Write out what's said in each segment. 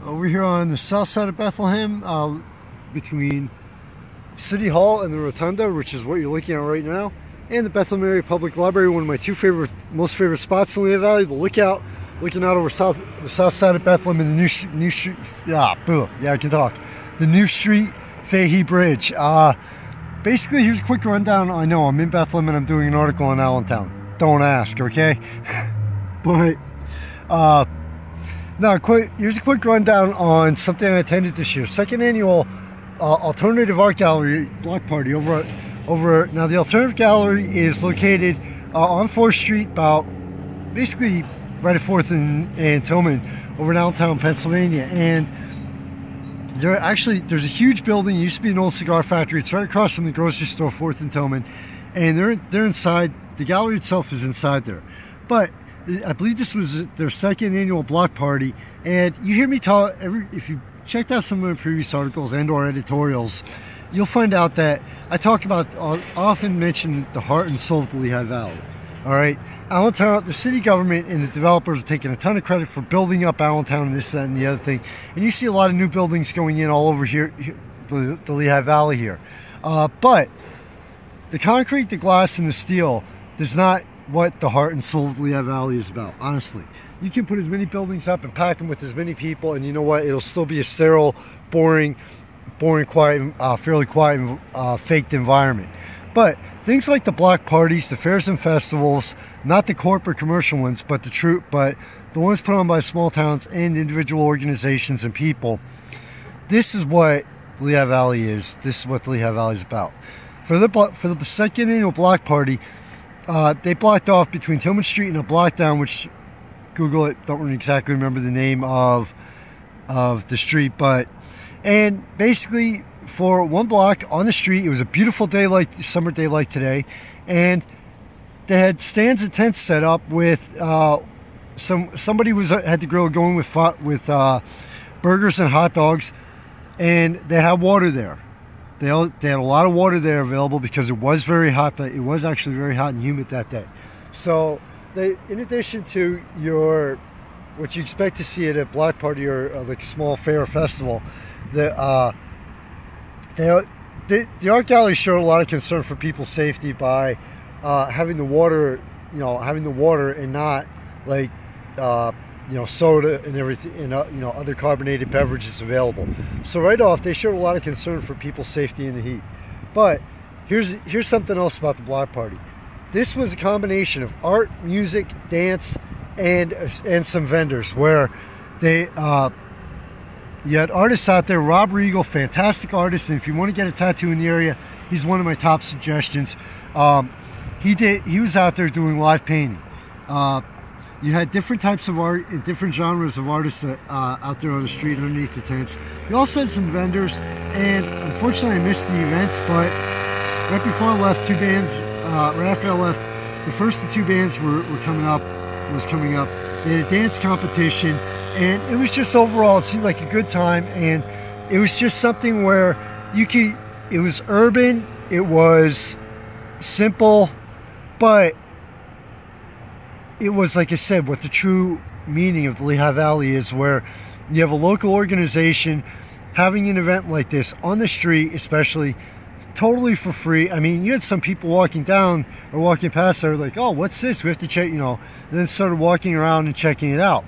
Over here on the south side of Bethlehem, between City Hall and the Rotunda, which is what you're looking at right now, and the Bethlehem Area Public Library, one of my most favorite spots in Lehigh Valley. The lookout, looking out over the south side of Bethlehem and the new street, I can talk. The New Street Fahey Bridge. Basically, here's a quick rundown. I know I'm in Bethlehem and I'm doing an article on Allentown. Don't ask, okay? But here's a quick rundown on something I attended this year. Second annual Alternative Art Gallery block party over. Now the Alternative Gallery is located on 4th Street, about basically right at 4th and Tillman, over in Allentown, Pennsylvania. And there's a huge building. It used to be an old cigar factory. It's right across from the grocery store, 4th and Tillman. And they're inside. The gallery itself is inside there. But I believe this was their second annual block party. And you hear me talk, if you checked out some of my previous articles and or editorials, you'll find out that I talk about, often mention the heart and soul of the Lehigh Valley. All right, Allentown, the city government and the developers are taking a ton of credit for building up Allentown and this, that, and the other thing. And you see a lot of new buildings going in all over here, the Lehigh Valley here. But the concrete, the glass, and the steel is not what the heart and soul of the Lehigh Valley is about, honestly. You can put as many buildings up and pack them with as many people, and you know what? It'll still be a sterile, boring, quiet, fairly quiet, faked environment. But things like the block parties, the fairs and festivals, not the corporate commercial ones, but the ones put on by small towns and individual organizations and people. This is what the Lehigh Valley is. This is what the Lehigh Valley is about. For the second annual block party, they blocked off between Tillman Street and a block down, which, Google it, don't really exactly remember the name of the street, and basically for one block on the street, it was a beautiful day, like summer day like today, and they had stands and tents set up with somebody had the grill going with burgers and hot dogs, and they had water there. They had a lot of water there available because it was very hot. It was actually very hot and humid that day. So in addition to what you expect to see at a block party or like a small fair or festival, the art gallery showed a lot of concern for people's safety by having the water and not like soda and everything, and other carbonated beverages available. So right off, they showed a lot of concern for people's safety in the heat. But here's something else about the block party. This was a combination of art, music, dance, and some vendors where you had artists out there. Rob Regal, fantastic artist, and if you want to get a tattoo in the area, he's one of my top suggestions. He was out there doing live painting. You had different types of art and different genres of artists out there on the street underneath the tents. You also had some vendors, and unfortunately I missed the events, but right before I left, right after I left, the first of two bands was coming up. They had a dance competition, and it was just overall, it seemed like a good time, and it was just something where it was urban, it was simple, but it was, like I said, what the true meaning of the Lehigh Valley is, where you have a local organization having an event like this on the street, especially totally for free. I mean, you had some people walking down or walking past there like, oh, what's this? We have to check, and then started walking around and checking it out.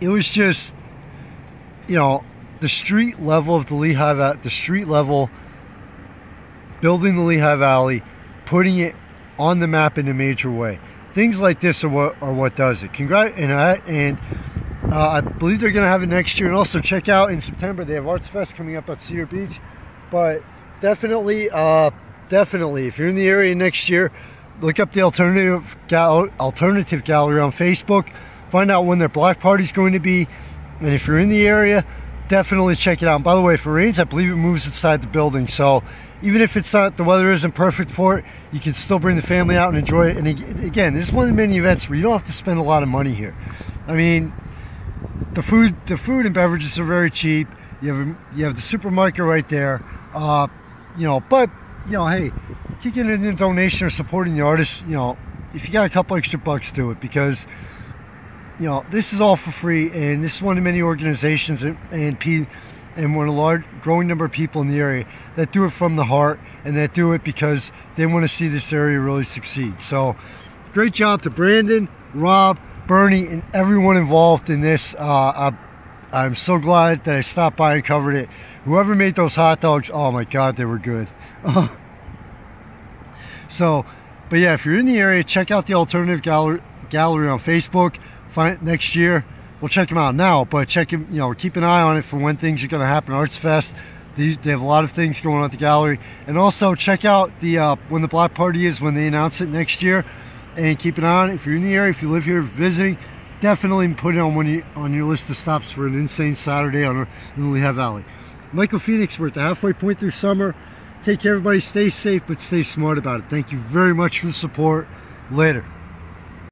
It was just, the street level of the Lehigh Valley, the street level, building the Lehigh Valley, putting it on the map in a major way. Things like this are what does it. I believe they're going to have it next year. And also check out in September, they have Arts Fest coming up at Cedar Beach. But definitely, if you're in the area next year, look up the Alternative Gallery on Facebook. Find out when their block party is going to be. And if you're in the area, definitely check it out. And by the way, if it rains, I believe it moves inside the building. So even if the weather isn't perfect for it, you can still bring the family out and enjoy it. And again, this is one of the many events where you don't have to spend a lot of money here. I mean, the food and beverages are very cheap. You have the supermarket right there. But hey, kicking in a donation or supporting the artists, if you got a couple extra bucks, do it, because you know, this is all for free, and this is one of many organizations and one of the large growing number of people in the area that do it from the heart, and that do it because they want to see this area really succeed. So great job to Brandon, Rob, Bernie, and everyone involved in this. I'm so glad that I stopped by and covered it. Whoever made those hot dogs, oh my God, they were good. So, but yeah, if you're in the area, check out the Alternative Gallery on Facebook. Next year, we'll check them out now, but check them, you know, keep an eye on it for when things are going to happen. Arts Fest, they have a lot of things going on at the gallery, and also check out the when the block party is, when they announce it next year, and keep an eye on it. If you're in the area, if you live here visiting, definitely put it on your list of stops for an insane Saturday on the Lehigh Valley. Michael Phoenix, we're at the halfway point through summer. Take care, everybody. Stay safe, but stay smart about it. Thank you very much for the support. Later.